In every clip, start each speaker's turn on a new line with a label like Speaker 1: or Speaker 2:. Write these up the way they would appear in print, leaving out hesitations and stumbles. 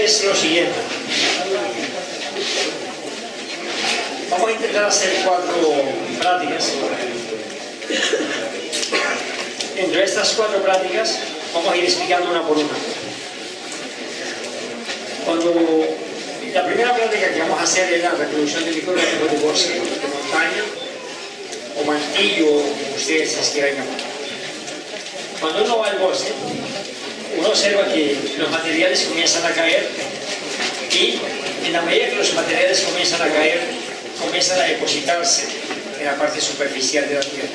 Speaker 1: es lo siguiente. Vamos a intentar hacer 4 prácticas. Entre estas 4 prácticas vamos a ir explicando una por una. La primera práctica que vamos a hacer es la reproducción de microorganismos de bosque, de montaña o mantillo, como ustedes les quieran llamar. Cuando uno va al bosque, uno observa que los materiales comienzan a caer y en la medida que los materiales comienzan a caer, comienzan a depositarse en la parte superficial de la tierra.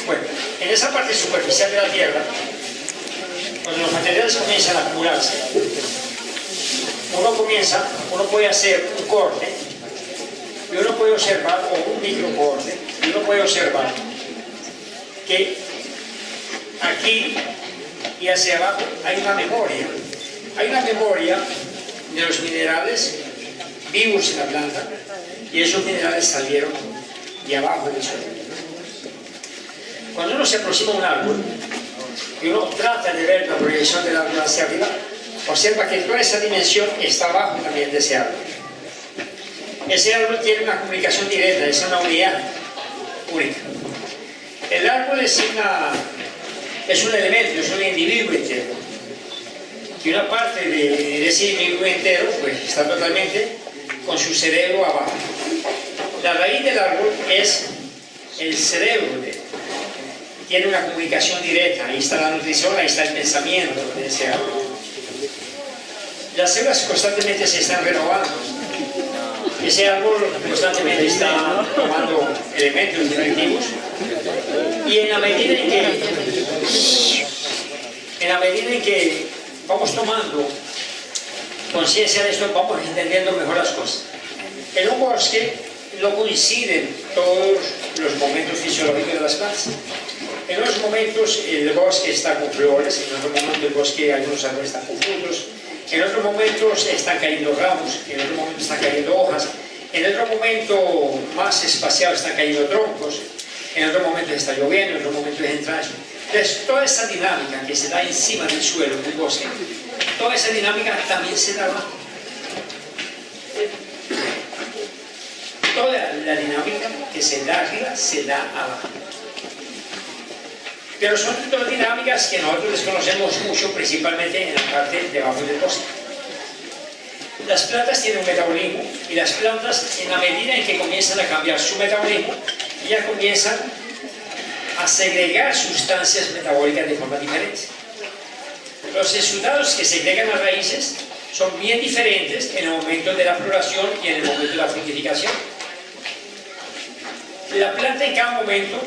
Speaker 1: Bueno, en esa parte superficial de la tierra, cuando los materiales comienzan a acumularse, uno puede hacer un corte y uno puede observar, o un microcorte, y uno puede observar que aquí y hacia abajo hay una memoria. Hay una memoria de los minerales vivos en la planta y esos minerales salieron de abajo del suelo. Cuando uno se aproxima a un árbol y uno trata de ver la proyección del árbol hacia arriba, observa que toda esa dimensión está abajo también de ese árbol. Ese árbol tiene una comunicación directa, es una unidad única. El árbol es un elemento, es un individuo entero. Y una parte de ese individuo entero pues, está totalmente con su cerebro abajo. La raíz del árbol es el cerebro de él. Tiene una comunicación directa, ahí está la nutrición, ahí está el pensamiento de ese árbol. Las células constantemente se están renovando. Ese árbol constantemente está tomando elementos nutritivos y en la medida en que vamos tomando conciencia de esto, vamos entendiendo mejor las cosas. En un bosque no coinciden todos los momentos fisiológicos de las plantas. En unos momentos el bosque está con flores, en otro momento el bosque, algunos árboles están con frutos, en otros momentos están cayendo ramos, en otro momento están cayendo hojas, en otro momento más espaciado están cayendo troncos, en otro momento está lloviendo, en otro momento es entraña. Entonces, toda esa dinámica que se da encima del suelo del bosque, toda esa dinámica también se da abajo. Toda la dinámica que se da arriba se da abajo. Pero son todas dinámicas que nosotros desconocemos mucho, principalmente en la parte de abajo del bosque. Las plantas tienen un metabolismo y las plantas, en la medida en que comienzan a cambiar su metabolismo, ya comienzan a segregar sustancias metabólicas de forma diferente. Los resultados que segregan las raíces son bien diferentes en el momento de la floración y en el momento de la fructificación. La planta en cada momento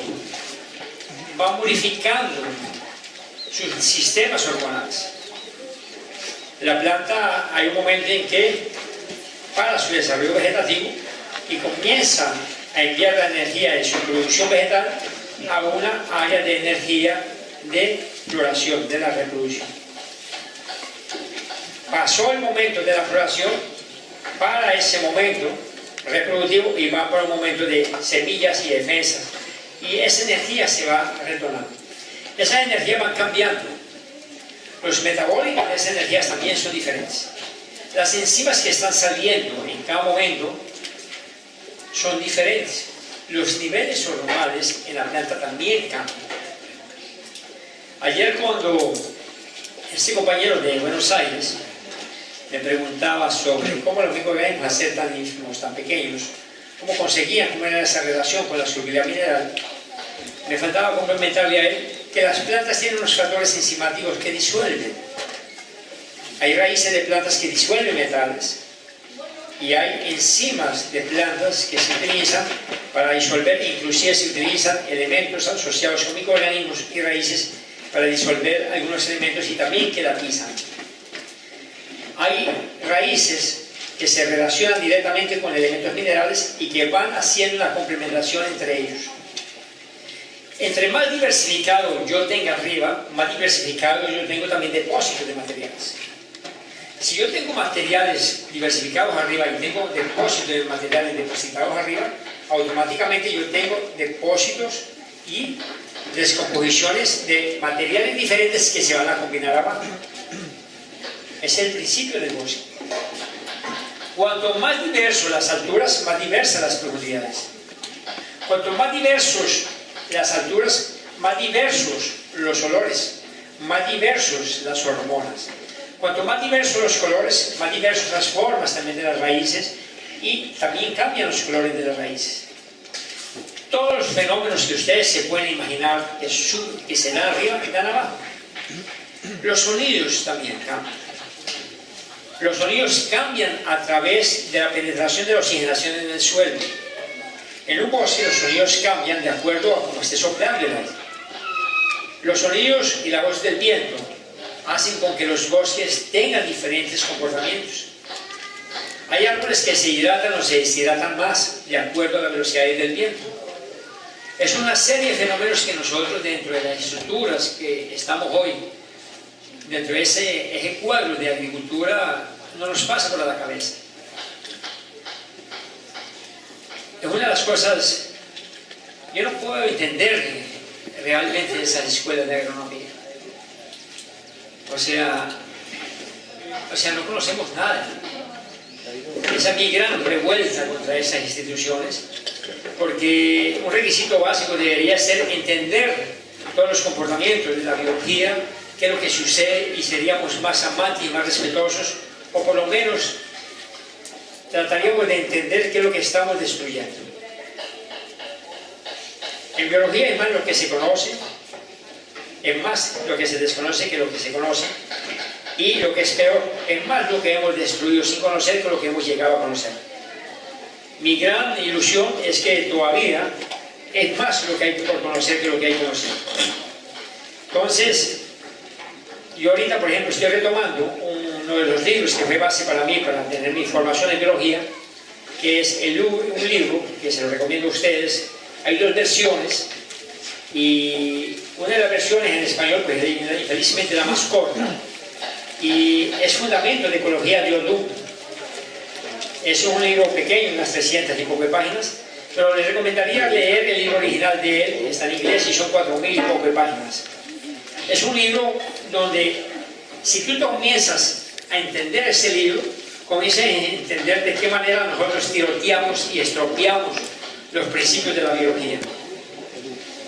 Speaker 1: va modificando sus sistemas hormonales. La planta, hay un momento en que para su desarrollo vegetativo y comienza a enviar la energía de su producción vegetal a una área de energía de floración, de la reproducción. Pasó el momento de la floración para ese momento reproductivo y va para un momento de semillas y defensas. Y esa energía se va retornando. Esas energías van cambiando. Los metabólicos de esas energías también son diferentes. Las enzimas que están saliendo en cada momento son diferentes. Los niveles hormonales en la planta también cambian. Ayer cuando este compañero de Buenos Aires me preguntaba sobre cómo los microorganismos, al ser tan ínfimos, tan pequeños, cómo conseguían, cómo era esa relación con la solubilidad mineral, me faltaba complementarle a él que las plantas tienen unos factores enzimáticos que disuelven. Hay raíces de plantas que disuelven metales y hay enzimas de plantas que se utilizan para disolver, inclusive se utilizan elementos asociados con microorganismos y raíces para disolver algunos elementos y también quedatizan. Hay raíces que se relacionan directamente con elementos minerales y que van haciendo una complementación entre ellos. Entre más diversificado yo tenga arriba, más diversificado yo tengo también depósitos de materiales. Si yo tengo materiales diversificados arriba y tengo depósitos de materiales depositados arriba, automáticamente yo tengo depósitos y descomposiciones de materiales diferentes que se van a combinar abajo. es el principio del bosque. Cuanto más diversas las alturas, más diversas las profundidades. Cuanto más diversos las alturas, más diversos los olores, más diversos las hormonas. Cuanto más diversos los colores, más diversas las formas también de las raíces, y también cambian los colores de las raíces. Todos los fenómenos que ustedes se pueden imaginar que se dan arriba, dan abajo. Los sonidos también cambian. Los sonidos cambian a través de la penetración de la oxigenación en el suelo. En un bosque los sonidos cambian de acuerdo a cómo esté soplando el aire. Los sonidos y la voz del viento hacen con que los bosques tengan diferentes comportamientos. Hay árboles que se hidratan o se deshidratan más de acuerdo a la velocidad del viento. Es una serie de fenómenos que nosotros, dentro de las estructuras que estamos hoy, dentro de ese eje cuadro de agricultura, no nos pasa por la cabeza. Es una de las cosas, yo no puedo entender realmente esas escuelas de agronomía. O sea, no conocemos nada. Esa es mi gran revuelta contra esas instituciones, porque un requisito básico debería ser entender todos los comportamientos de la biología, qué es lo que sucede, y seríamos más amantes y más respetuosos, o por lo menos trataríamos de entender qué es lo que estamos destruyendo. En biología es más lo que se conoce, es más lo que se desconoce que lo que se conoce, y lo que es peor, es más lo que hemos destruido sin conocer que lo que hemos llegado a conocer. Mi gran ilusión es que todavía es más lo que hay por conocer que lo que hay que conocer. Entonces, yo ahorita, por ejemplo, estoy retomando uno de los libros que fue base para mí, para tener mi formación en biología, que es un libro que se lo recomiendo a ustedes. Hay dos versiones, y una de las versiones en español, pues infelizmente la más corta, y es Fundamento de Ecología de Odum. Es un libro pequeño, unas 300 y poco de páginas, pero les recomendaría leer el libro original de él. Está en inglés y son 4000 y poco de páginas. Es un libro donde, si tú comienzas a entender ese libro, comienzas a entender de qué manera nosotros tiroteamos y estropeamos los principios de la biología.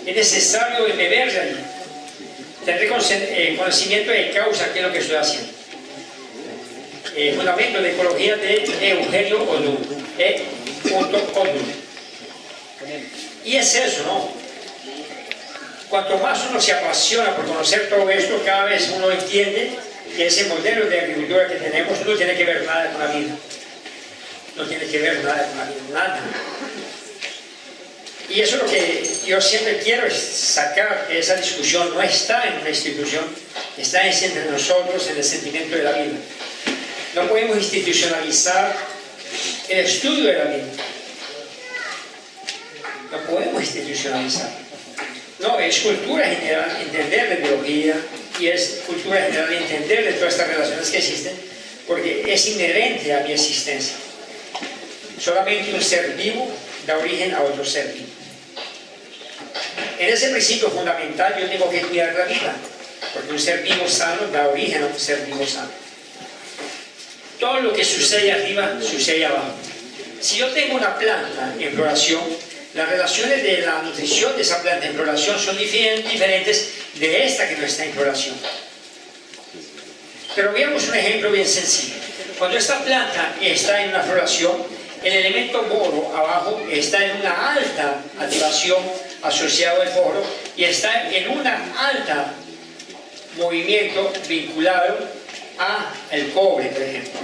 Speaker 1: Es necesario beberse allí, tener conocimiento de causa, qué es lo que estoy haciendo. Fundamento de Ecología de Eugenio Odum, E.Odum. Y es eso, ¿no? Cuanto más uno se apasiona por conocer todo esto, cada vez uno entiende que ese modelo de agricultura que tenemos no tiene que ver nada con la vida. No tiene que ver nada con la vida, nada. Y eso es lo que yo siempre quiero sacar, que esa discusión no está en una institución, está entre nosotros, en el sentimiento de la vida. No podemos institucionalizar el estudio de la vida. No podemos institucionalizar. No, es cultura general entender de biología, y es cultura general entender de todas estas relaciones que existen, porque es inherente a mi existencia. Solamente un ser vivo da origen a otro ser vivo. En ese principio fundamental yo tengo que cuidar la vida, porque un ser vivo sano da origen a un ser vivo sano. Todo lo que sucede arriba, sucede abajo. Si yo tengo una planta en floración, las relaciones de la nutrición de esa planta en floración son diferentes de esta que no está en floración. Pero veamos un ejemplo bien sencillo. Cuando esta planta está en una floración, el elemento boro abajo está en una alta activación asociado al boro, y está en una alta movimiento vinculado al cobre, por ejemplo.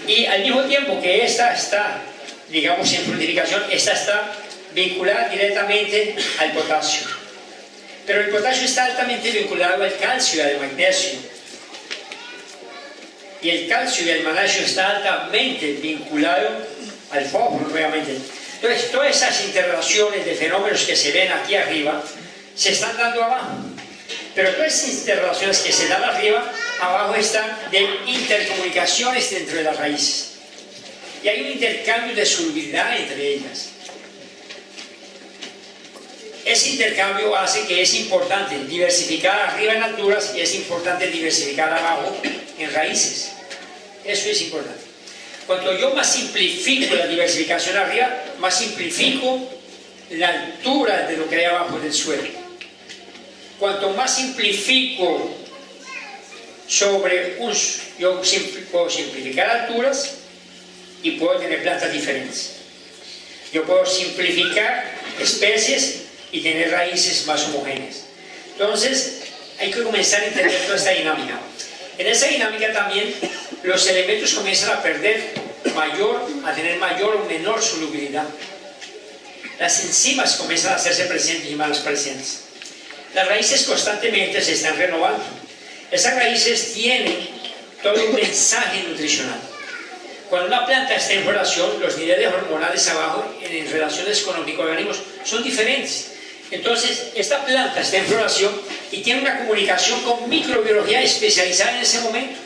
Speaker 1: Y al mismo tiempo que esta está, digamos, en fructificación, esta está vinculada directamente al potasio. Pero el potasio está altamente vinculado al calcio y al magnesio. Y el calcio y el magnesio está altamente vinculado al fósforo, nuevamente. Entonces, todas esas interrelaciones de fenómenos que se ven aquí arriba se están dando abajo. Pero todas esas interrelaciones que se dan arriba, abajo están de intercomunicaciones dentro de las raíces. Y hay un intercambio de solubilidad entre ellas. ese intercambio hace que es importante diversificar arriba en alturas y es importante diversificar abajo en raíces. Eso es importante. Cuanto yo más simplifico la diversificación arriba, más simplifico la altura de lo que hay abajo del suelo. Cuanto más simplifico sobre yo puedo simplificar alturas y puedo tener plantas diferentes. Yo puedo simplificar especies y tener raíces más homogéneas. Entonces, hay que comenzar a entender toda esta dinámica. En esa dinámica también los elementos comienzan a tener mayor o menor solubilidad. Las enzimas comienzan a hacerse presentes y más presentes. Las raíces constantemente se están renovando. Esas raíces tienen todo un mensaje nutricional. Cuando una planta está en floración, los niveles hormonales abajo en relaciones con los microorganismos son diferentes. Entonces, esta planta está en floración y tiene una comunicación con microbiología especializada en ese momento.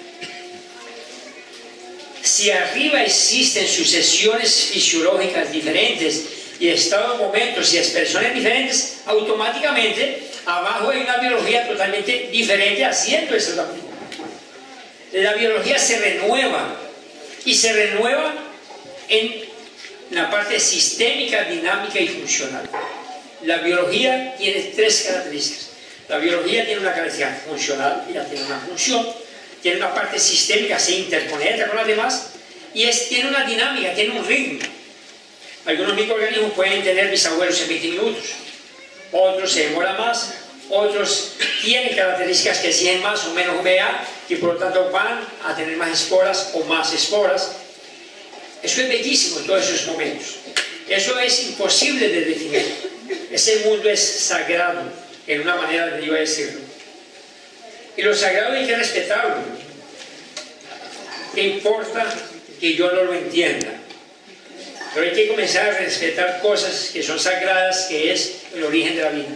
Speaker 1: Si arriba existen sucesiones fisiológicas diferentes y estados, momentos y expresiones diferentes, automáticamente abajo hay una biología totalmente diferente haciendo eso también. La biología se renueva y se renueva en la parte sistémica, dinámica y funcional. La biología tiene tres características. La biología tiene una característica funcional, ya tiene una función, tiene una parte sistémica, se interconecta con las demás, y tiene una dinámica, tiene un ritmo. Algunos microorganismos pueden tener bisabuelos en 20 minutos, otros se demoran más, otros tienen características que exigen más o menos humedad y por lo tanto van a tener más esporas o más esporas. Eso es bellísimo en todos esos momentos. Eso es imposible de definir. Ese mundo es sagrado, en una manera de yo decirlo. Y lo sagrado hay que respetarlo. ¿Qué importa que yo no lo entienda? Pero hay que comenzar a respetar cosas que son sagradas, que es el origen de la vida.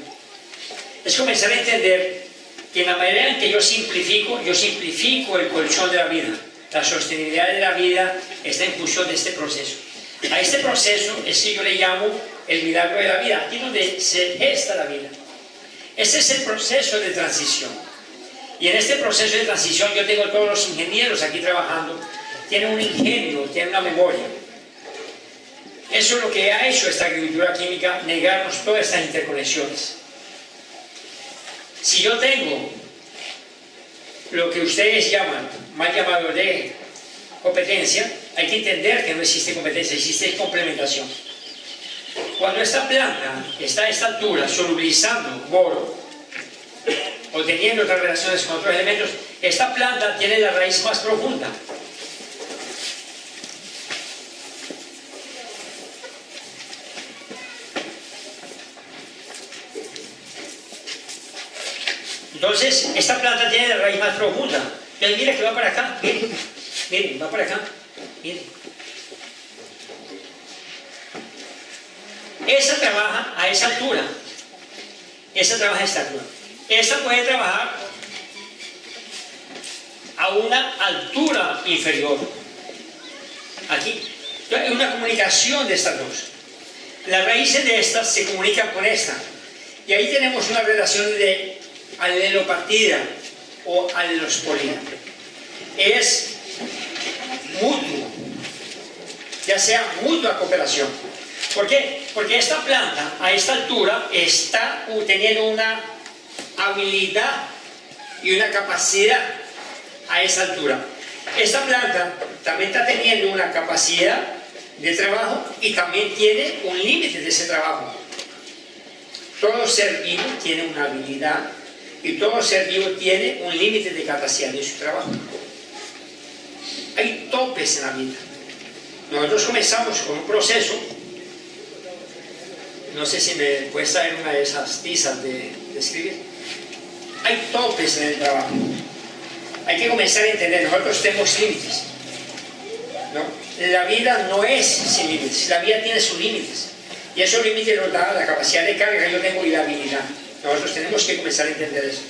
Speaker 1: Es comenzar a entender que en la manera en que yo simplifico el colchón de la vida. La sostenibilidad de la vida está en función de este proceso. A este proceso es que yo le llamo el milagro de la vida, aquí donde se gesta la vida. Ese es el proceso de transición. Y en este proceso de transición yo tengo todos los ingenieros aquí trabajando, tienen un ingenio, tienen una memoria. Eso es lo que ha hecho esta agricultura química, negarnos todas estas interconexiones. Si yo tengo lo que ustedes llaman, mal llamado de competencia, hay que entender que no existe competencia, existe complementación. Cuando esta planta está a esta altura, solubilizando boro, o teniendo otras relaciones con otros elementos, esta planta tiene la raíz más profunda. Entonces, esta planta tiene la raíz más profunda. Entonces, mire que va para acá, miren, va para acá, miren. Esa trabaja a esa altura, esa trabaja a esta altura. Esta puede trabajar a una altura inferior, aquí. Entonces, hay una comunicación de estas dos. Las raíces de estas se comunican con esta. Y ahí tenemos una relación de alelopartida o alelospolina. Es mutuo, ya sea mutua cooperación. ¿Por qué? Porque esta planta a esta altura está teniendo una habilidad y una capacidad a esa altura. Esta planta también está teniendo una capacidad de trabajo y también tiene un límite de ese trabajo. Todo ser vivo tiene una habilidad y todo ser vivo tiene un límite de capacidad de su trabajo. Hay topes en la vida. Nosotros comenzamos con un proceso. No sé si me puedes traer una de esas tizas de escribir. Hay topes en el trabajo. Hay que comenzar a entender, nosotros tenemos límites, ¿no? La vida no es sin límites, la vida tiene sus límites. Y esos límites nos da la capacidad de carga que yo tengo y la habilidad. Nosotros tenemos que comenzar a entender eso.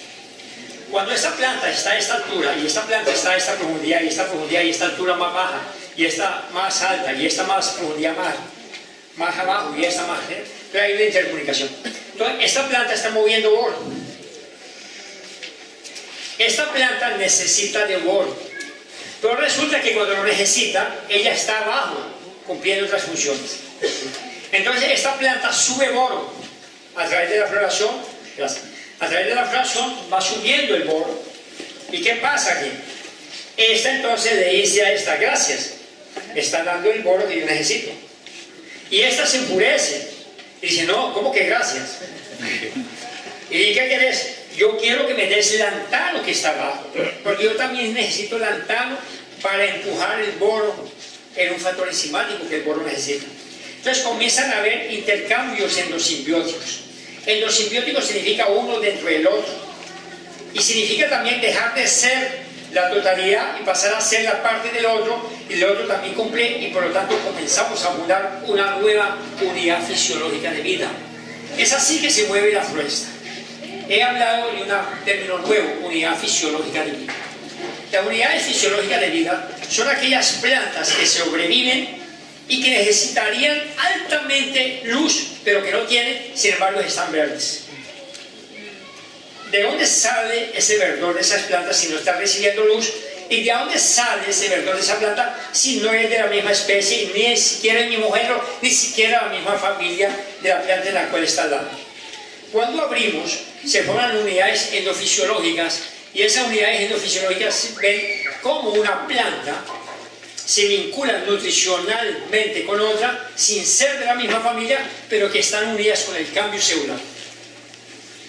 Speaker 1: Cuando esta planta está a esta altura, y esta planta está a esta profundidad, y esta profundidad, y esta altura más baja, y esta más alta, y esta más profundidad más abajo, y esta más... Pero hay una intercomunicación. Entonces, esta planta está moviendo boro. Esta planta necesita de boro. Pero resulta que cuando lo necesita, ella está abajo, cumpliendo otras funciones. Entonces, esta planta sube boro a través de la floración. A través de la floración va subiendo el boro. ¿Y qué pasa aquí? Esta entonces le dice a esta, gracias, está dando el boro que yo necesito. Y esta se enfurece. Y dice, no, ¿cómo que gracias? ¿Y qué querés? Yo quiero que me des el lantano que está abajo, porque yo también necesito lantano para empujar el boro en un factor enzimático que el boro necesita. Entonces comienzan a haber intercambios endosimbióticos. Endosimbiótico significa uno dentro del otro. Y significa también dejar de ser la totalidad y pasar a ser la parte del otro, y el otro también cumple, y por lo tanto comenzamos a fundar una nueva unidad fisiológica de vida. Es así que se mueve la floresta. He hablado de un término nuevo, unidad fisiológica de vida. Las unidades fisiológicas de vida son aquellas plantas que sobreviven y que necesitarían altamente luz, pero que no tienen, sin embargo están verdes. ¿De dónde sale ese verdor de esas plantas si no está recibiendo luz? ¿Y de dónde sale ese verdor de esa planta si no es de la misma especie, ni siquiera el mismo género, ni siquiera la misma familia de la planta en la cual está dando? Cuando abrimos, se forman unidades endofisiológicas, y esas unidades endofisiológicas se ven como una planta se vincula nutricionalmente con otra, sin ser de la misma familia, pero que están unidas con el cambio celular.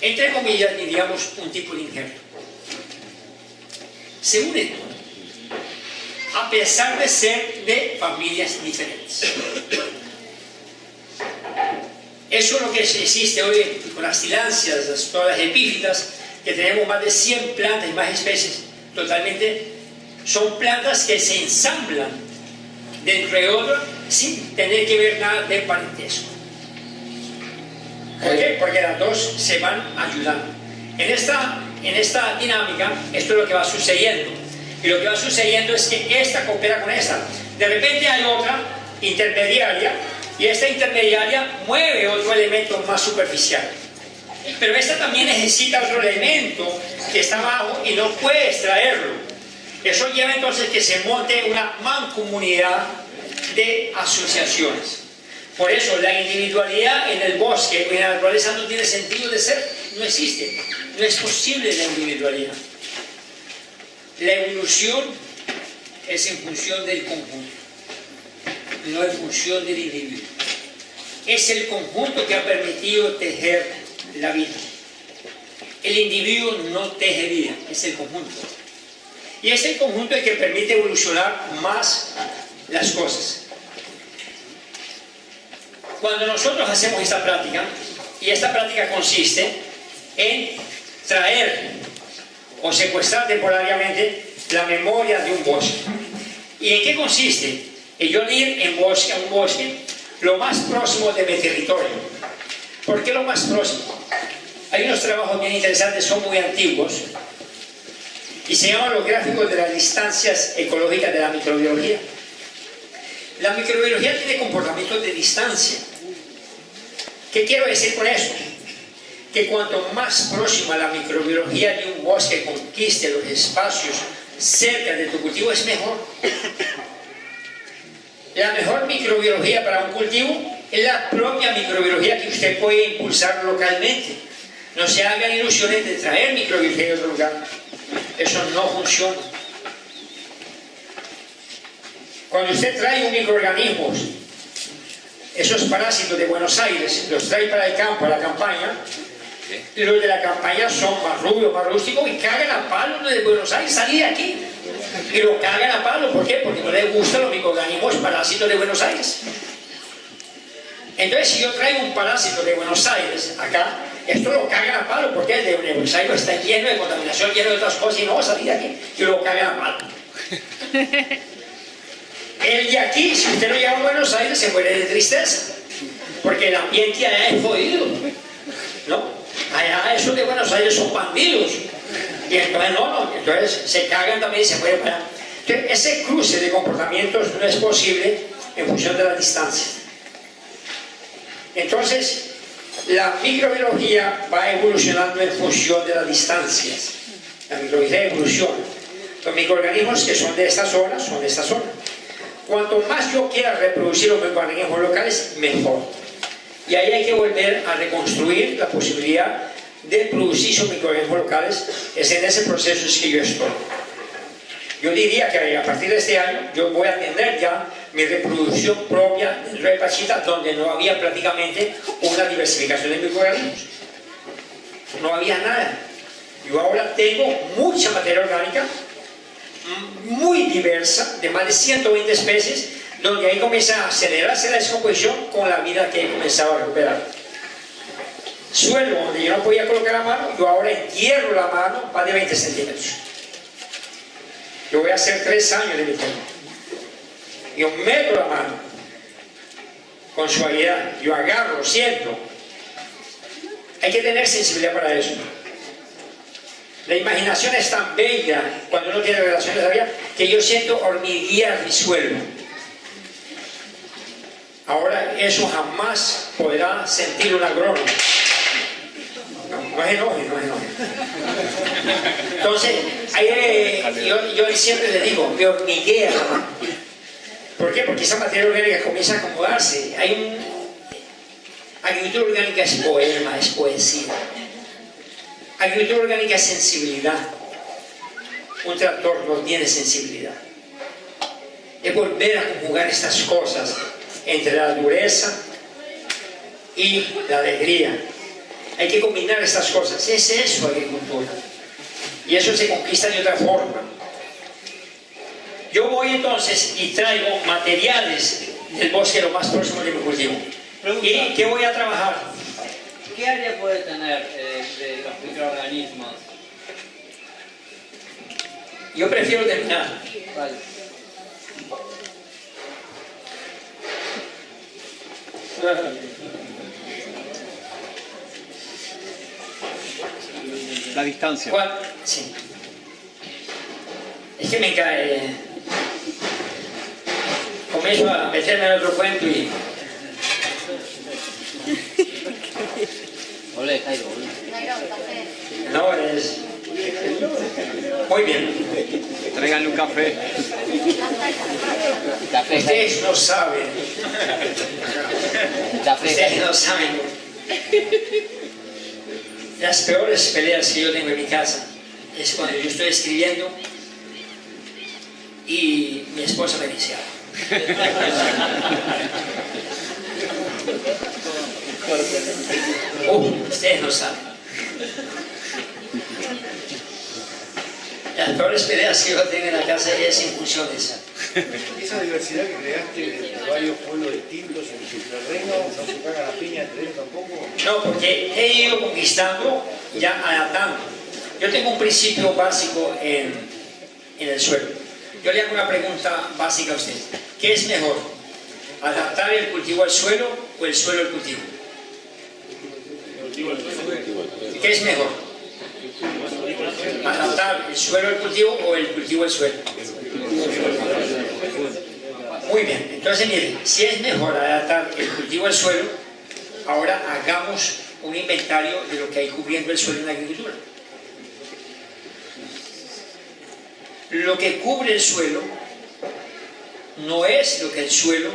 Speaker 1: Entre comillas, diríamos un tipo de injerto. Se unen, a pesar de ser de familias diferentes. Eso es lo que existe hoy con las tilancias, todas las epífitas, que tenemos más de 100 plantas y más especies, totalmente, son plantas que se ensamblan dentro de otras sin tener que ver nada de parentesco. ¿Por qué? Porque las dos se van ayudando. En esta dinámica, esto es lo que va sucediendo. Y lo que va sucediendo es que esta coopera con esta. De repente hay otra intermediaria, y esta intermediaria mueve otro elemento más superficial. Pero esta también necesita otro elemento que está abajo y no puede extraerlo. Eso lleva entonces que se monte una mancomunidad de asociaciones. Por eso la individualidad en el bosque o en la naturaleza no tiene sentido de ser, no existe. No es posible la individualidad. La evolución es en función del conjunto, no en función del individuo. Es el conjunto que ha permitido tejer la vida. El individuo no teje vida, es el conjunto. Y es el conjunto el que permite evolucionar más las cosas. Cuando nosotros hacemos esta práctica, y esta práctica consiste en traer o secuestrar temporariamente la memoria de un bosque. ¿Y en qué consiste? En yo ir a un bosque lo más próximo de mi territorio. ¿Por qué lo más próximo? Hay unos trabajos bien interesantes, son muy antiguos, y se llaman los gráficos de las distancias ecológicas de la microbiología. La microbiología tiene comportamientos de distancia. ¿Qué quiero decir con eso? Que cuanto más próxima la microbiología de un bosque conquiste los espacios cerca de tu cultivo, es mejor. La mejor microbiología para un cultivo es la propia microbiología que usted puede impulsar localmente. No se hagan ilusiones de traer microbiología de otro lugar. Eso no funciona. Cuando usted trae un microorganismo, esos parásitos de Buenos Aires, los trae para el campo, a la campaña, los de la campaña son más rubios, más rústicos, y cagan a palo los de Buenos Aires, salí de aquí. Y lo cagan a palo, ¿por qué? Porque no les gustan los microorganismos parásitos de Buenos Aires. Entonces, si yo traigo un parásito de Buenos Aires acá, esto lo cagan a palo, porque el de Buenos Aires está lleno de contaminación, lleno de otras cosas, y no va a salir de aquí, y lo cagan a palo. El de aquí, si usted lo lleva a Buenos Aires, se muere de tristeza, porque el ambiente allá es jodido, ¿no? Allá esos de Buenos Aires son bandidos, y entonces entonces se cagan también y se mueren para allá. Entonces, ese cruce de comportamientos no es posible en función de la distancia. Entonces, La microbiología va evolucionando en función de las distancias. La microbiología evoluciona. Los microorganismos que son de esta zona, son de esta zona. Cuanto más yo quiera reproducir los microorganismos locales, mejor. Y ahí hay que volver a reconstruir la posibilidad de producir esos microorganismos locales. Es en ese proceso es que yo estoy. Yo diría que a partir de este año yo voy a tener ya mi reproducción propia dentro de Pachita, donde no había prácticamente una diversificación de microorganismos. No había nada. Yo ahora tengo mucha materia orgánica, muy diversa, de más de 120 especies, donde ahí comienza a acelerarse la descomposición con la vida que he comenzado a recuperar. Suelo donde yo no podía colocar la mano, yo ahora entierro la mano más de 20 centímetros. Yo voy a hacer 3 años de mi tema. Yo meto la mano con suavidad, yo agarro, siento. Hay que tener sensibilidad para eso. La imaginación es tan bella cuando uno tiene relaciones de vida que yo siento hormiguear mi suelo. Ahora eso jamás podrá sentir un agrónomo. No es enoje, no es enoje. Entonces, yo siempre le digo, me hormiguea la mano. ¿Por qué? Porque esa materia orgánica comienza a acomodarse. Agricultura orgánica es poema, es poesía. Agricultura orgánica es sensibilidad. Un tractor no tiene sensibilidad. Es volver a conjugar estas cosas entre la dureza y la alegría. Hay que combinar estas cosas. Es eso agricultura. Y eso se conquista de otra forma. Yo voy entonces y traigo materiales del bosque lo más próximo de mi cultivo. ¿Y qué voy a trabajar?
Speaker 2: ¿Qué área puede tener de los microorganismos?
Speaker 1: Yo prefiero terminar.
Speaker 2: Vale.
Speaker 3: La distancia.
Speaker 1: ¿Cuál? Sí. Es que me cae. Comienzo a meterme en otro cuento y.
Speaker 2: Olé, Jairo, olé.
Speaker 1: No, es. Muy bien.
Speaker 3: Tráiganle un café.
Speaker 2: Café,
Speaker 1: Ustedes no saben.
Speaker 2: café.
Speaker 1: Ustedes no saben. Las peores peleas que yo tengo en mi casa es cuando yo estoy escribiendo y mi esposa me dice algo. Ustedes no saben. Las peores peleas que yo tengo en la casa es en función de esa.
Speaker 4: Esa diversidad que creaste de varios pueblos distintos en su terreno, ¿no se caga la piña entre ellos tampoco?
Speaker 1: No, porque he ido conquistando, ya adaptando. Yo tengo un principio básico en el suelo. Yo le hago una pregunta básica a usted. ¿Qué es mejor? ¿Adaptar el cultivo al suelo o el suelo al cultivo? ¿Qué es mejor? ¿Adaptar el suelo al cultivo o el cultivo al suelo? Muy bien, entonces mire, si es mejor adaptar el cultivo al suelo, ahora hagamos un inventario de lo que hay cubriendo el suelo en la agricultura. Lo que cubre el suelo no es lo que el suelo,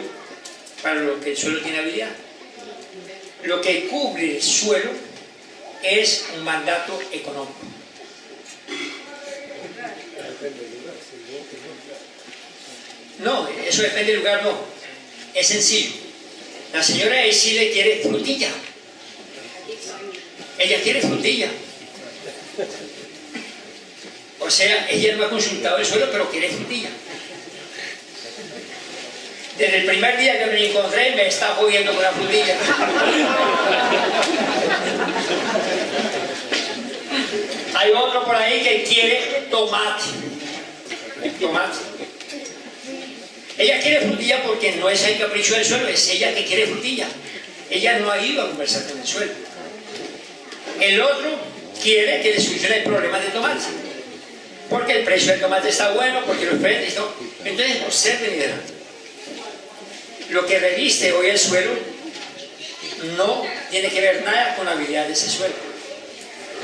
Speaker 1: para lo que el suelo tiene habilidad. Lo que cubre el suelo es un mandato económico. No, eso depende del lugar, no. Es sencillo. La señora de Chile quiere frutilla. Ella quiere frutilla. O sea, ella no ha consultado el suelo, pero quiere frutilla. Desde el primer día que me encontré, me está jodiendo con la frutilla. Hay otro por ahí que quiere tomate. Tomate. Ella quiere frutilla porque no es el capricho del suelo, es ella que quiere frutilla. Ella no ha ido a conversar con el suelo. El otro quiere que le solucione el problema de tomate. Porque el precio del tomate está bueno, porque los precios están... Entonces, observen y verán. Lo que reviste hoy el suelo no tiene que ver nada con la habilidad de ese suelo.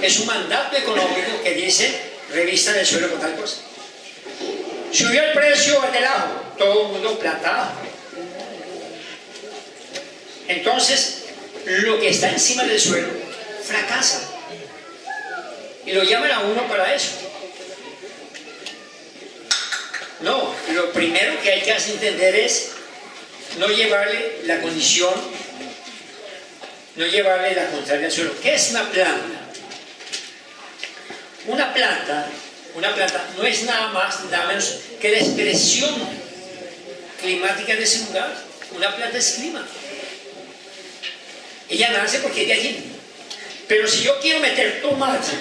Speaker 1: Es un mandato económico que dice, revistan el suelo con tal cosa. Subió el precio del ajo, todo el mundo planta ajo. Entonces, lo que está encima del suelo fracasa. Y lo llaman a uno para eso. No, lo primero que hay que entender es no llevarle la condición, no llevarle la contraria al suelo. ¿Qué es una planta? Una planta no es nada más, nada menos que la expresión climática de ese lugar. Una planta es clima. Ella nace porque es de allí. Pero si yo quiero meter tomate,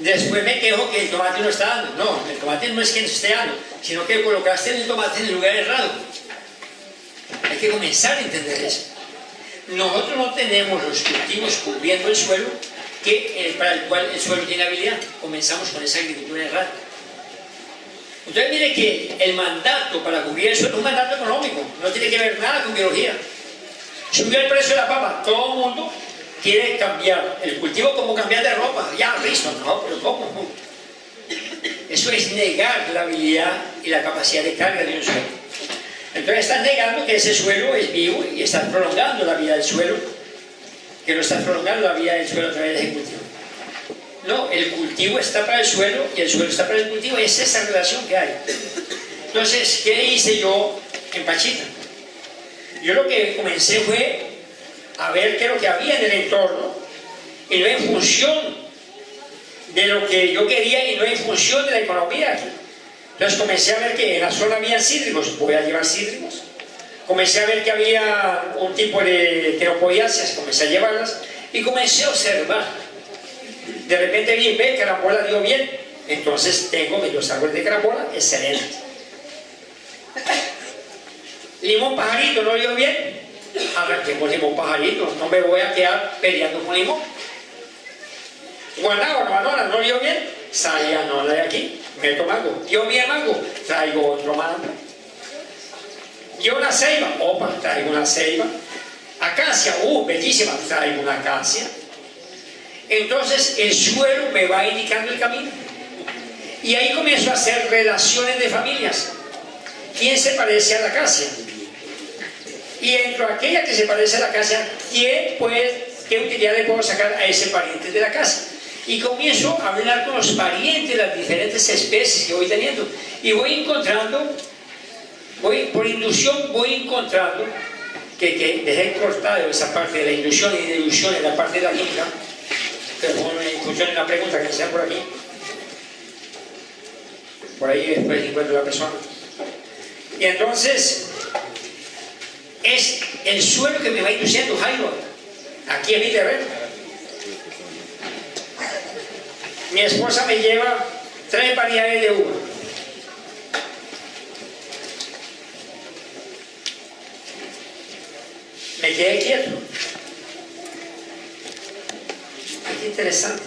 Speaker 1: después me quejo que el tomate no está dando. No, el tomate no es que no esté dando, sino que colocaste el tomate en el lugar errado. Hay que comenzar a entender eso. Nosotros no tenemos los cultivos cubriendo el suelo para el cual el suelo tiene habilidad. Comenzamos con esa agricultura errada. Entonces mire que el mandato para cubrir el suelo es un mandato económico, no tiene que ver nada con biología. Subió el precio de la papa, todo el mundo quiere cambiar el cultivo como cambiar de ropa. Ya, listo, no, pero ¿cómo? Eso es negar la habilidad y la capacidad de carga de un suelo. Entonces estás negando que ese suelo es vivo y estás prolongando la vida del suelo, que no estás prolongando la vida del suelo a través del cultivo. No, el cultivo está para el suelo y el suelo está para el cultivo. Es esa relación que hay. Entonces, ¿qué hice yo en Pachita? Yo lo que comencé fue a ver qué es lo que había en el entorno y no en función de lo que yo quería y no en función de la economía aquí. Entonces comencé a ver que en la zona había cítricos, voy a llevar cítricos. Comencé a ver que había un tipo de teropodiáceas, comencé a llevarlas y comencé a observar. De repente vi, ve, carambola dio bien, entonces tengo los árboles de carambola excelentes. Limón pajarito no dio bien, arranquemos limón pajarito, no me voy a quedar peleando con limón. Guanábana no dio bien, salía no de aquí, meto mango. Dio bien mango, traigo otro mango. Dio una ceiba, opa, traigo una ceiba. Acacia, bellísima, traigo una acacia. Entonces el suelo me va indicando el camino. Y ahí comienzo a hacer relaciones de familias. ¿Quién se parece a la acacia? Y dentro de aquella que se parece a la acacia, ¿qué utilidad le puedo sacar a ese pariente de la acacia? Y comienzo a hablar con los parientes de las diferentes especies que voy teniendo. Y voy encontrando, por inducción voy encontrando, que dejé cortado esa parte de la inducción y deducción en la parte de la química, pero pongo una discusión en la pregunta que sea por aquí. Por ahí después encuentro la persona. Y entonces, es el suelo que me va induciendo, Jairo, aquí en mi terreno. Mi esposa me lleva 3 variedades de uva. Me quedé quieto. Qué interesante.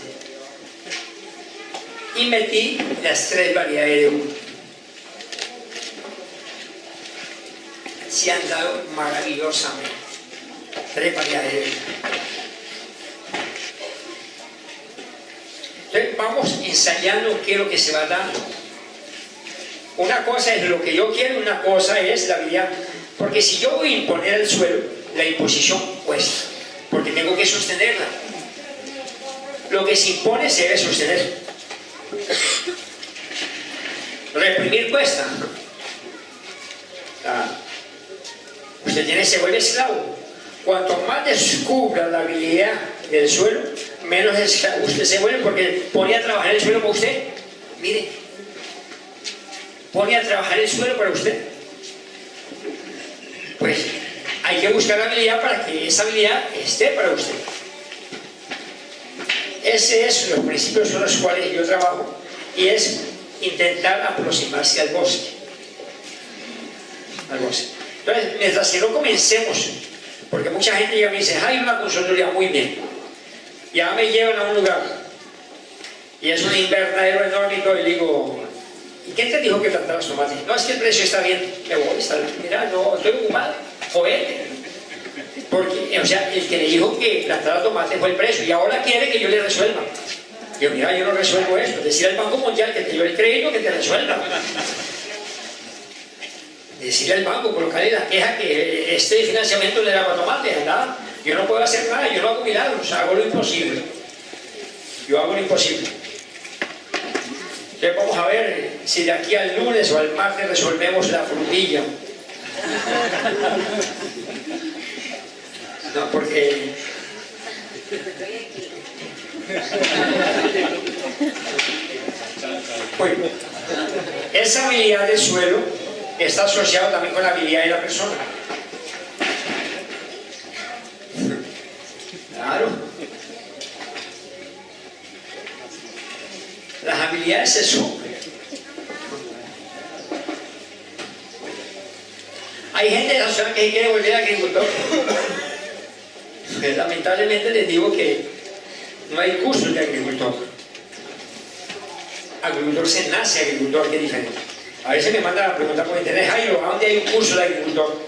Speaker 1: Y metí las 3 variedades de uva. Se han dado maravillosamente. 3 variedades de uva. Entonces vamos ensayando qué es lo que se va dando. Una cosa es lo que yo quiero, una cosa es la habilidad. Porque si yo voy a imponer al suelo, la imposición cuesta, porque tengo que sostenerla. Lo que se impone se debe sostener. Reprimir cuesta. Usted se vuelve esclavo. Cuanto más descubra la habilidad del suelo, menos esclavo usted se vuelve, porque pone a trabajar el suelo para usted. Mire, pone a trabajar el suelo para usted. Pues hay que buscar la habilidad para que esa habilidad esté para usted. Ese es los principios con los cuales yo trabajo, y es intentar aproximarse al bosque. Entonces, mientras que no comencemos, porque mucha gente ya me dice, hay una consultoría, muy bien, ya me llevan a un lugar y es un invernadero enorme, y digo, ¿y quién te dijo que plantabas tomates? No, es que el precio está bien. Me voy, está bien. Mira, no, estoy ocupado, joder. Porque, o sea, el que le dijo que plantar tomate fue el precio y ahora quiere que yo le resuelva. Yo, mira, yo no resuelvo esto. Decir al Banco Mundial que te dio el crédito que te resuelva. Decirle al banco, colocarle la queja que este financiamiento le daba tomate, ¿verdad? Yo no puedo hacer nada, yo no hago milagros, hago lo imposible. Yo hago lo imposible. Entonces vamos a ver si de aquí al lunes o al martes resolvemos la frutilla. No, porque... Bueno, esa habilidad del suelo está asociada también con la habilidad de la persona. Claro. Las habilidades se suman. Hay gente de la sociedad que quiere volver agricultor. Pues, lamentablemente les digo que no hay cursos de agricultor. Agricultor se nace agricultor, que es diferente. A veces me mandan a preguntar por internet, Jairo, ¿a dónde hay un curso de agricultor?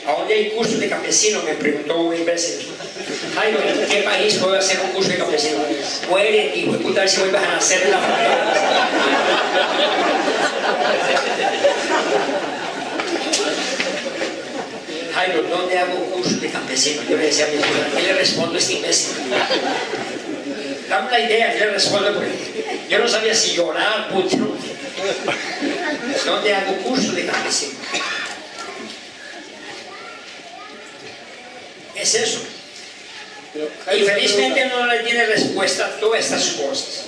Speaker 1: ¿A dónde hay curso de campesino? Me preguntó un imbécil. Jairo, ¿en qué país puedo hacer un curso de campesino? Muere y puta, a ver si vuelves a nacer en la familia. Jairo, ¿dónde hago un curso de campesino? Yo le decía a mi esposa, ¿qué le respondo a este imbécil? Dame la idea, yo le respondo porque yo no sabía si llorar, puto. ¿Dónde hago curso de campesino? Es eso. Y felizmente no le tiene respuesta a todas estas cosas.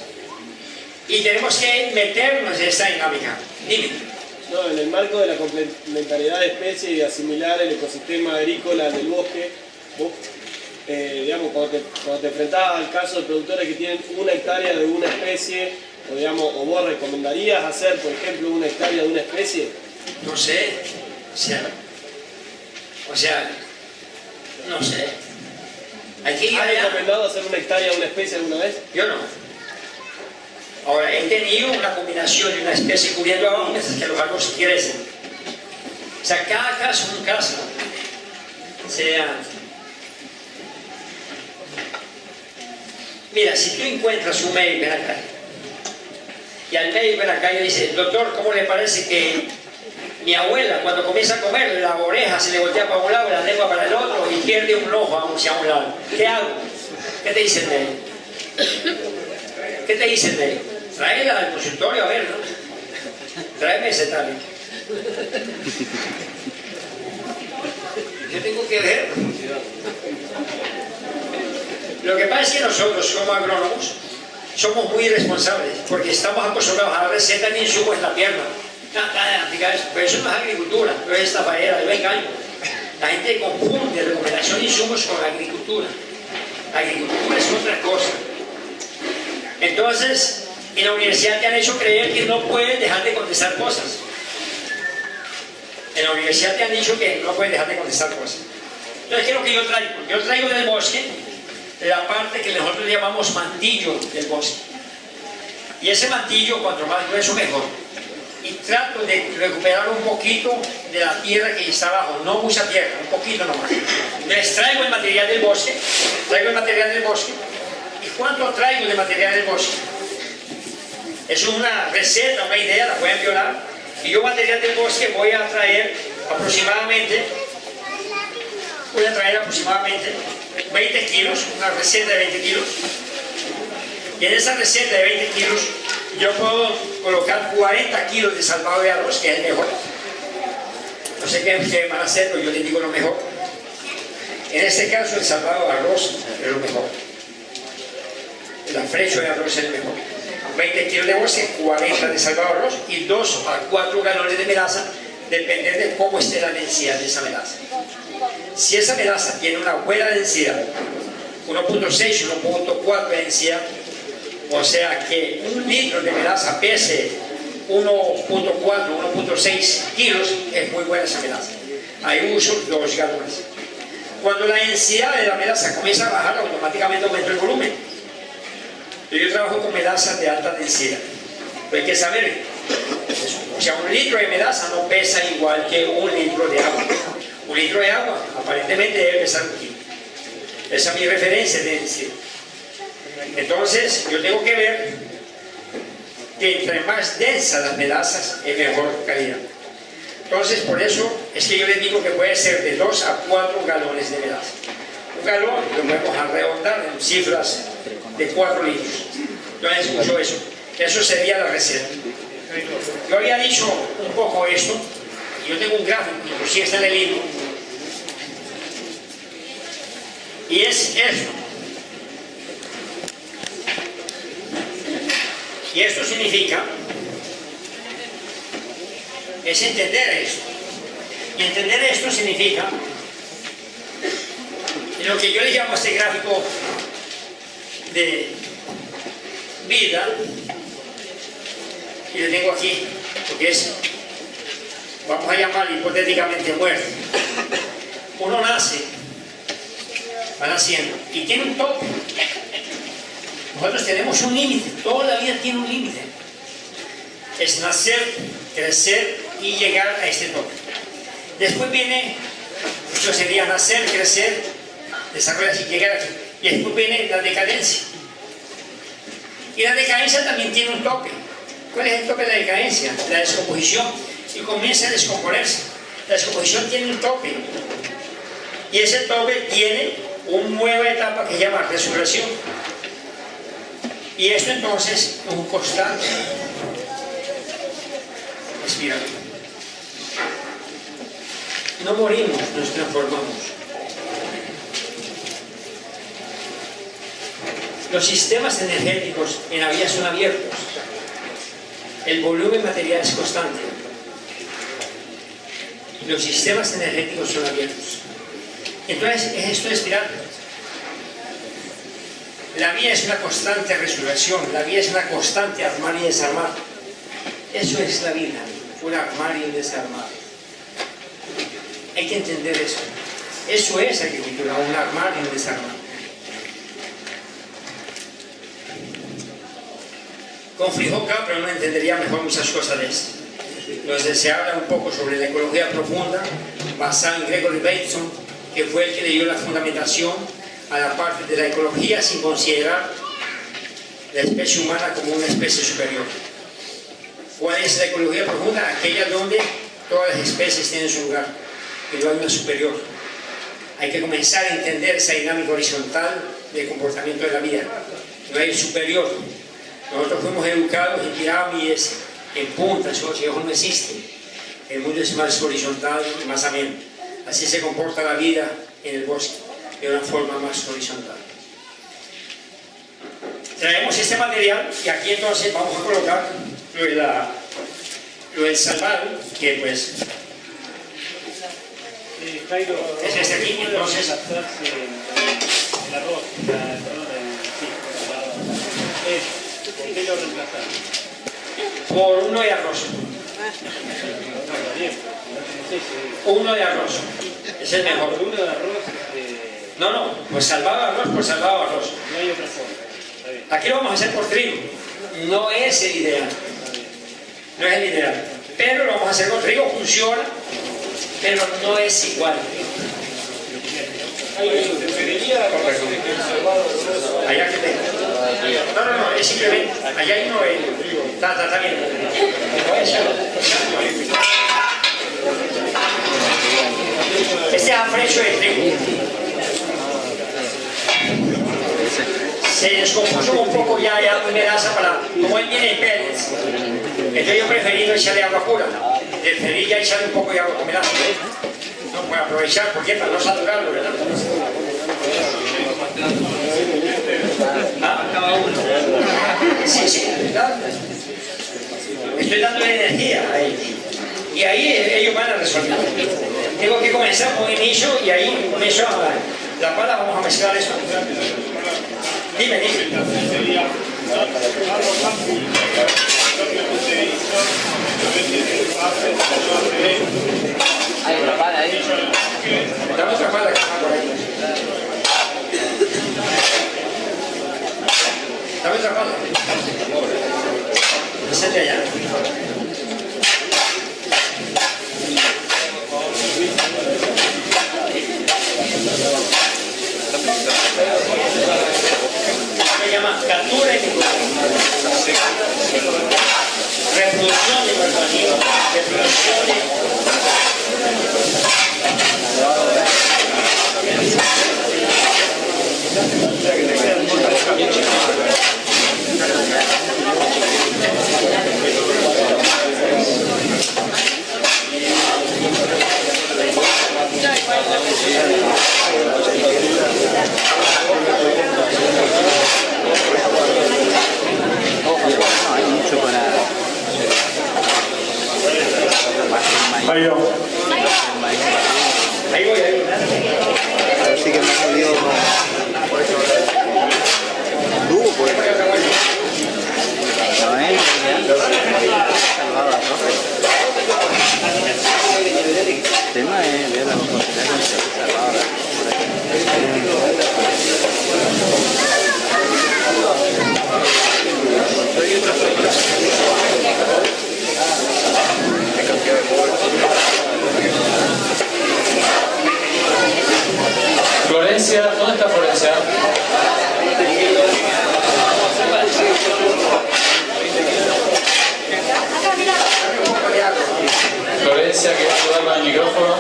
Speaker 1: Y tenemos que meternos en esta dinámica. Dime.
Speaker 5: No, en el marco de la complementariedad de especies y de asimilar el ecosistema agrícola del bosque, vos, digamos, cuando te enfrentás al caso de productores que tienen 1 hectárea de una especie, o, digamos, o vos recomendarías hacer, por ejemplo, 1 hectárea de una especie?
Speaker 1: No sé. O sea, no sé. Hay que ir
Speaker 5: ¿Has
Speaker 1: allá.
Speaker 5: recomendado hacer 1 hectárea de una especie alguna vez?
Speaker 1: Yo no. Ahora, he tenido una combinación de una especie cubriendo abajo mientras que los árboles crecen. O sea, cada caso es un caso. O sea, mira, si tú encuentras un médico en la calle y al médico en la calle dice, doctor, ¿cómo le parece que mi abuela cuando comienza a comer la oreja se le voltea para un lado y la lengua para el otro y pierde un ojo hacia un lado? ¿Qué hago? ¿Qué te dice el médico? ¿Qué te dice el médico? Tráela al consultorio a ver, ¿no? Tráeme ese tal. Yo tengo que ver. Lo que pasa es que nosotros, como agrónomos, somos muy irresponsables porque estamos acostumbrados a la receta de insumos en la pierna. Pero eso no es agricultura, no es estafadera, yo engaño. La gente confunde recomendación de insumos con agricultura. La agricultura es otra cosa. Entonces, en la universidad te han hecho creer que no puedes dejar de contestar cosas. En la universidad te han dicho que no puedes dejar de contestar cosas. Entonces, ¿qué es lo que yo traigo? Yo traigo del bosque la parte que nosotros llamamos mantillo del bosque. Y ese mantillo, cuanto más grueso, mejor. Y trato de recuperar un poquito de la tierra que está abajo, no mucha tierra, un poquito nomás. Entonces traigo el material del bosque, ¿Y cuánto traigo de material del bosque? Es una receta, una idea, la pueden violar. Y yo material del bosque voy a traer aproximadamente 20 kilos, una receta de 20 kilos. Y en esa receta de 20 kilos yo puedo colocar 40 kilos de salvado de arroz, que es el mejor. No sé qué ustedes van a hacer, pero yo les digo lo mejor. En este caso el salvado de arroz es lo mejor. El afrecho de arroz es el mejor. 20 kilos de bosque, 40 de salvado de arroz y 2 a 4 galones de melaza, depende de cómo esté la densidad de esa melaza. Si esa melaza tiene una buena densidad, 1.6 y 1.4 de densidad, o sea que 1 litro de melaza pese 1.4, 1.6 kilos, es muy buena esa melaza. Ahí uso 2 galones. Cuando la densidad de la melaza comienza a bajar, automáticamente aumenta el volumen. Yo trabajo con melazas de alta densidad. Pero hay que saber eso. O sea, 1 litro de melaza no pesa igual que 1 litro de agua. 1 litro de agua, aparentemente debe pesar 1 kilo. Esa es mi referencia, es decir. Entonces, yo tengo que ver que entre más densas las medazas, es mejor calidad. Entonces, por eso es que yo les digo que puede ser de 2 a 4 galones de melaza. 1 galón lo podemos arredondar en cifras de 4 litros. Entonces, escucho eso. Eso sería la receta. Yo había dicho un poco esto, y yo tengo un gráfico, inclusive está en el libro, y es esto. Y esto significa, es entender esto. Y entender esto significa, lo que yo le llamo a este gráfico de vida, y lo tengo aquí, porque es, vamos a llamarlo hipotéticamente muerte. Uno nace, va naciendo, y tiene un tope. Nosotros tenemos un límite, toda la vida tiene un límite. Es nacer, crecer y llegar a este tope. Después viene, esto sería nacer, crecer, desarrollarse y llegar aquí. Y después viene la decadencia. Y la decadencia también tiene un tope. ¿Cuál es el tope de la decadencia? La descomposición. Y comienza a descomponerse. La descomposición tiene un tope. Y ese tope tiene una nueva etapa que se llama resurrección. Y esto entonces es un constante espiral. No morimos, nos transformamos. Los sistemas energéticos en la vida son abiertos. El volumen material es constante. Los sistemas energéticos son abiertos. Entonces, es esto de espiral. La vida es una constante resurrección, la vida es una constante armar y desarmar. Eso es la vida, un armar y un desarmar. Hay que entender eso. Eso es agricultura, un armar y un desarmar. Con Friedrich Capra uno entendería mejor muchas cosas de esto. Entonces se habla un poco sobre la ecología profunda, basada en Gregory Bateson, que fue el que le dio la fundamentación a la parte de la ecología sin considerar la especie humana como una especie superior. ¿Cuál es la ecología profunda? Aquella donde todas las especies tienen su lugar y no hay una superior. Hay que comenzar a entender esa dinámica horizontal del comportamiento de la vida. No hay superior. Nosotros fuimos educados en pirámides, en puntas, eso no existe. El mundo es más horizontal y más ameno. Así se comporta la vida en el bosque, de una forma más horizontal. Traemos este material y aquí entonces vamos a colocar lo del salvado, que pues
Speaker 6: Jairo,
Speaker 1: es este aquí, entonces
Speaker 6: el arroz, ¿por qué lo reemplazar?
Speaker 1: por uno de arroz. Uno de arroz. Es el mejor.
Speaker 6: Por uno de arroz,
Speaker 1: No, pues salvado arroz por salvado arroz.
Speaker 6: no hay otra forma. Está bien.
Speaker 1: Aquí lo vamos a hacer por trigo. No es el ideal. No es el ideal. Pero lo vamos a hacer con trigo, funciona, pero no es igual. Allá que tenga. No, es simplemente, allá hay uno, está bien. Este es afrecho de trigo. Se descompuso un poco ya de melaza para, como él viene en pellets. Entonces yo he preferido echarle agua pura. Preferí ya echarle un poco de agua con melaza. No, para aprovechar, porque para no saturarlo, ¿verdad? ¿Ah? Sí, ¿verdad? Estoy dando energía ahí. Y ahí ellos van a resolver. Tengo que comenzar con inicio y ahí comienzo a la pala, vamos a mezclar eso. Dime.
Speaker 2: Hay otra pala ahí.
Speaker 1: Dame otra pala que está por ahí. Dame otra pala. Esa es de allá. Jairo. Ahí voy, ahí.
Speaker 3: Así que me ha salido duro, pues. No es, salvada, ¿no? El tema es ver la oportunidad de ser salvada.
Speaker 7: Florencia, ¿dónde está Florencia? Florencia, que va a ayudarme al micrófono.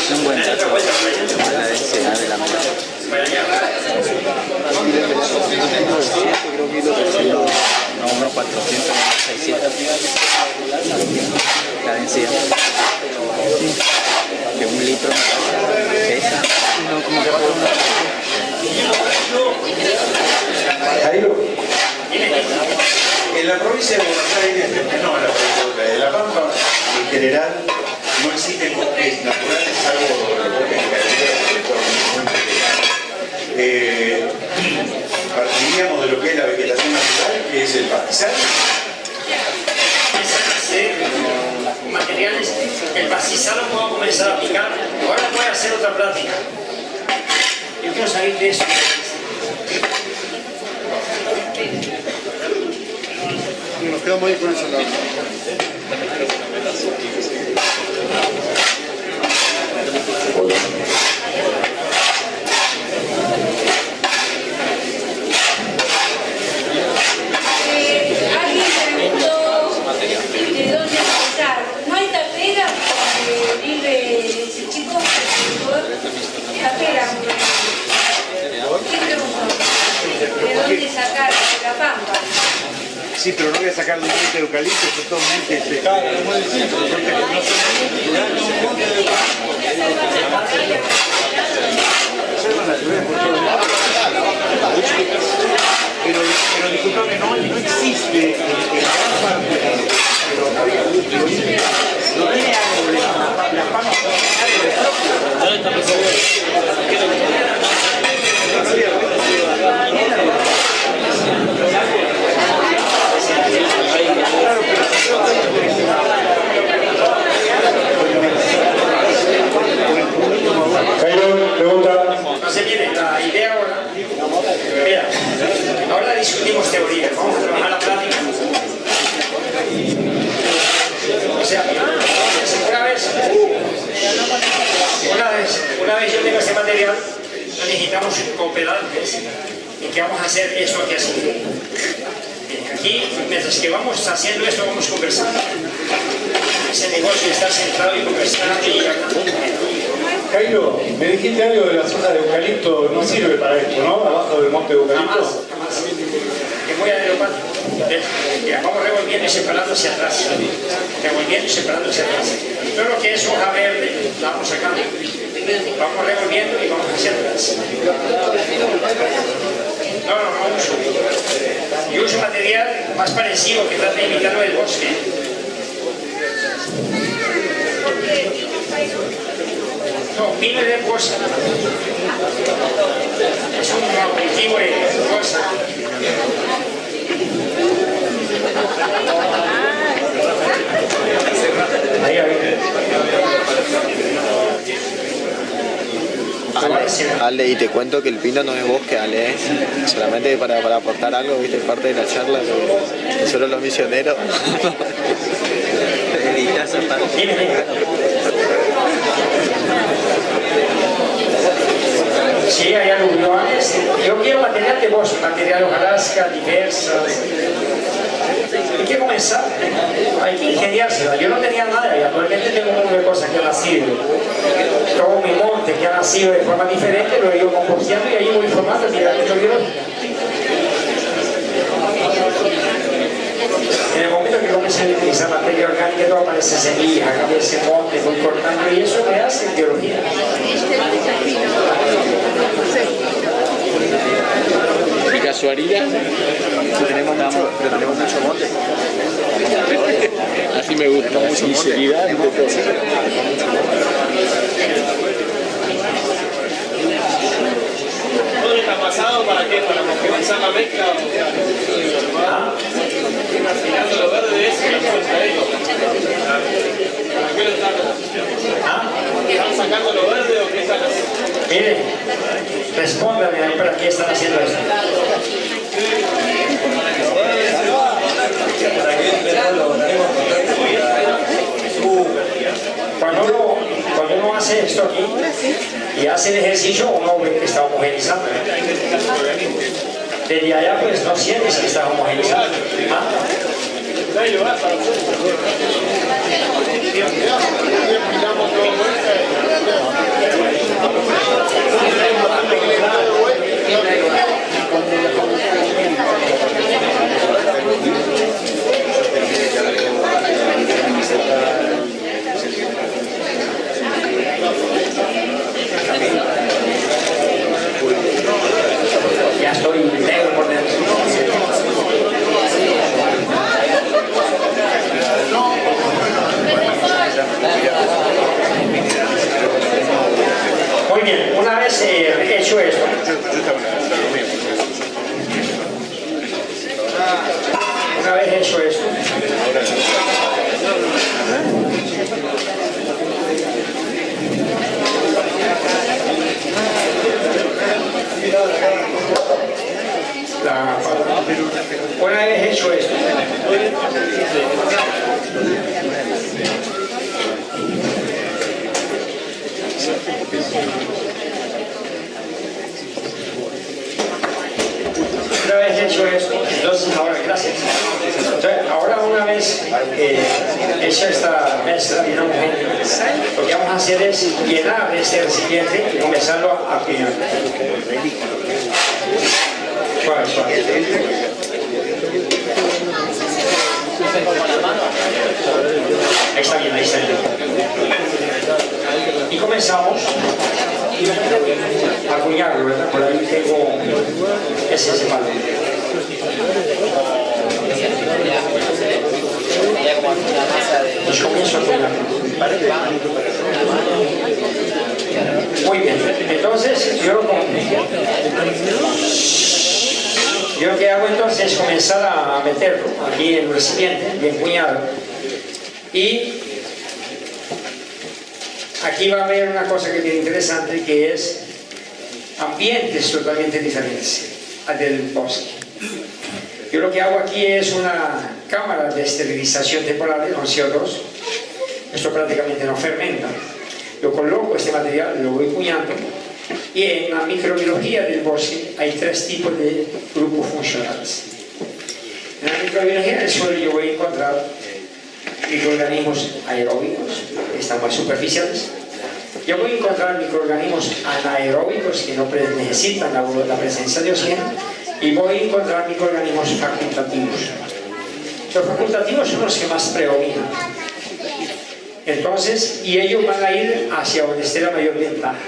Speaker 3: Es un buen dato, la densidad de la mela. Creo que lo recibo unos 400, 600. La densidad. Que un litro pesa. No, como que
Speaker 4: Jairo, en la provincia de Buenos Aires, no en la provincia de La Pampa, en general, no existen bosques naturales, salvo los bosques de partiríamos de lo que es la vegetación natural, que es el pastizal.
Speaker 1: Materiales, el pastizal lo puedo comenzar a aplicar. Ahora voy a hacer otra práctica. Yo quiero salir de eso.
Speaker 4: Nos quedamos ahí con esa lado.
Speaker 8: Alguien preguntó de dónde empezar. ¿No hay tapera donde vive ese chico? Tapera. ¿Quién preguntó? ¿De dónde sacar de La Pampa?
Speaker 4: Sí, pero no voy a sacar de un monte de eucalipto, es totalmente pero disculpame, no existe en gran parte, no tiene árboles, las palmas son árboles propios.
Speaker 1: Jairo, pregunta. No se viene la idea ahora. Mira, ahora discutimos teoría. Vamos a trabajar la práctica. O sea, una vez yo tengo este material, necesitamos cooperantes. ¿Y qué vamos a hacer? Esto aquí así. Aquí, mientras que vamos haciendo esto, vamos conversando. Ese negocio está sentado y conversando y
Speaker 9: Jairo, me dijiste algo de las hojas de eucalipto, no sirve para esto, ¿no? Abajo del monte de eucalipto.
Speaker 1: Jamás. Que voy a aeropático. Vamos revolviendo y separando hacia atrás. Revolviendo y separando hacia atrás. Todo lo que es hoja verde, la vamos sacando. Vamos revolviendo y vamos hacia atrás. No uso. Yo uso material más parecido que trata de imitarlo del bosque. No, pino de cosa. Es un aperitivo de cosa. Ahí, ahí.
Speaker 3: Ale, y te cuento que el pino no es bosque, Ale, solamente para aportar algo, viste, parte de la charla, que nosotros los misioneros.
Speaker 1: Dime, dime. Sí, hay aluviones. Yo quiero material de bosque, material hojarasca, diversas. Hay que comenzar, hay que ingeniársela. Yo no tenía nada y actualmente tengo un montón de cosas que han nacido. Todo mi monte que ha nacido de forma diferente lo he ido composteando y ahí voy formando tiramiento biológico. En el momento que comencé a utilizar materia orgánica, todo aparece semillas, acá ese monte, voy cortando y eso me hace biología.
Speaker 7: ¿Y casualidad?
Speaker 3: Tenemos mucho monte.
Speaker 7: Así me gusta, sinceridad de todo.
Speaker 5: ¿Todo está pasado para qué? ¿Para homogeneizar la mezcla? Tirando lo verde es la fuerza de ellos. ¿Para qué lo están sacando lo verde o qué están haciendo?
Speaker 1: Mire, respóndame ahí para qué están haciendo esto. Cuando uno hace esto aquí y hace el ejercicio, uno ve que está homogenizando. Desde allá pues no sientes que está homogenizando. Ya estoy negro por dentro. Muy bien, una vez hecho esto, una vez hecho esto, entonces ahora, gracias. Entonces, ahora una vez hecha esta mezcla bien homogénea, lo que vamos a hacer es llenar este recipiente y comenzarlo a apilar. Suave, suave. Ahí está bien, ahí está bien. Y comenzamos a acuñarlo, ¿verdad? Por ahí tengo ese palo. Pues comienzo a acuñarlo. Muy bien, entonces yo lo que hago entonces es comenzar a meterlo aquí en el recipiente, bien cuñado. Y aquí va a haber una cosa que es interesante, que es ambientes totalmente diferentes al del bosque. Yo lo que hago aquí es una cámara de esterilización temporal con CO2. Esto prácticamente no fermenta. Yo coloco este material, lo voy cuñando, y en la microbiología del bosque hay 3 tipos de grupos funcionales. En la microbiología del suelo yo voy a encontrar microorganismos aeróbicos, que están más superficiales. Yo voy a encontrar microorganismos anaeróbicos que no necesitan la presencia de oxígeno, y voy a encontrar microorganismos facultativos. Los facultativos son los que más predominan. Entonces, y ellos van a ir hacia donde esté la mayor ventaja.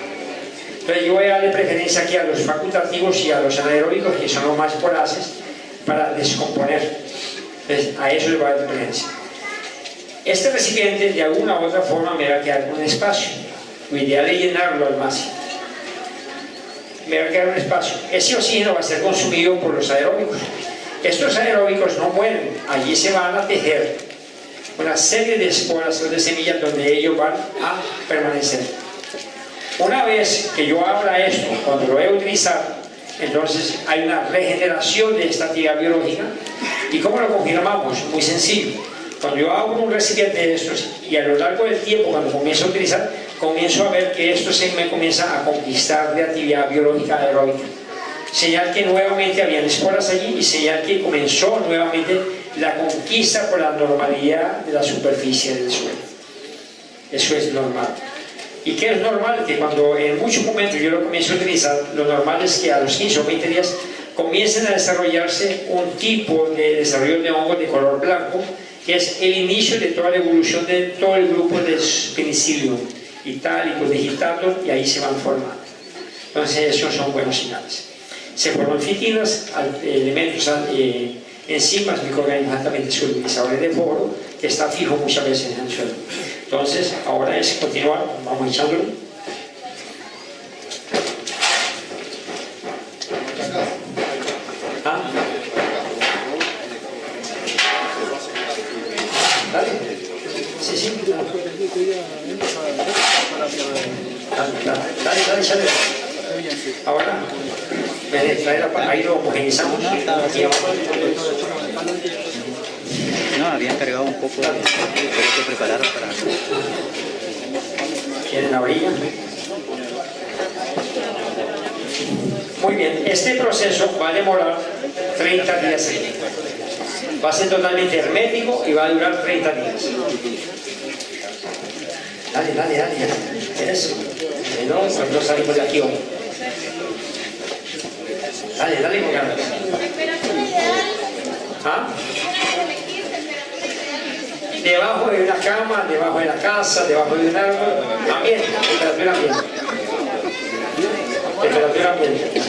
Speaker 1: Entonces yo voy a darle preferencia aquí a los facultativos y a los anaeróbicos, que son los más voraces, para descomponer. Entonces, a eso le voy a dar preferencia. Este recipiente de alguna u otra forma me va a quedar con un espacio. Lo ideal es llenarlo al máximo. Me va a quedar un espacio. Ese oxígeno va a ser consumido por los aeróbicos. Estos aeróbicos no mueren, allí se van a tejer una serie de esporas o de semillas donde ellos van a permanecer. Una vez que yo abra esto, cuando lo voy a utilizar, entonces hay una regeneración de esta actividad biológica. ¿Y cómo lo confirmamos? Muy sencillo. Cuando yo abro un recipiente de estos y a lo largo del tiempo, cuando comienzo a utilizar, comienzo a ver que esto se me comienza a conquistar de actividad biológica aeróbica. Señal que nuevamente habían esporas allí y señal que comenzó nuevamente la conquista por la normalidad de la superficie del suelo. Eso es normal. ¿Y qué es normal? Que cuando en muchos momentos yo lo comienzo a utilizar, lo normal es que a los 15 o 20 días comiencen a desarrollarse un tipo de desarrollo de hongos de color blanco, que es el inicio de toda la evolución de todo el grupo de Penicillium, Italicus, digitatum, y ahí se van formando. Entonces esos son buenos señales. Se forman fitinas, elementos, enzimas, microorganismos altamente solubilizadores de boro, que está fijo muchas veces en el suelo. Entonces, ahora es continuar, vamos echándolo. ¿Ah? Dale. Sí, sí. Dale, dale. Ahora, ahí lo homogenizamos. Aquí abajo.
Speaker 10: No, habían cargado un poco, pero que prepararon para...
Speaker 1: ¿Quieren la orilla? Muy bien, este proceso va a demorar 30 días. Va a ser totalmente hermético y va a durar 30 días. Dale. Eso. No salimos de aquí hoy. Dale, Morgana. ¿Ah? Debajo de una cama, debajo de la casa, debajo de un árbol, ambiente, temperatura ambiente.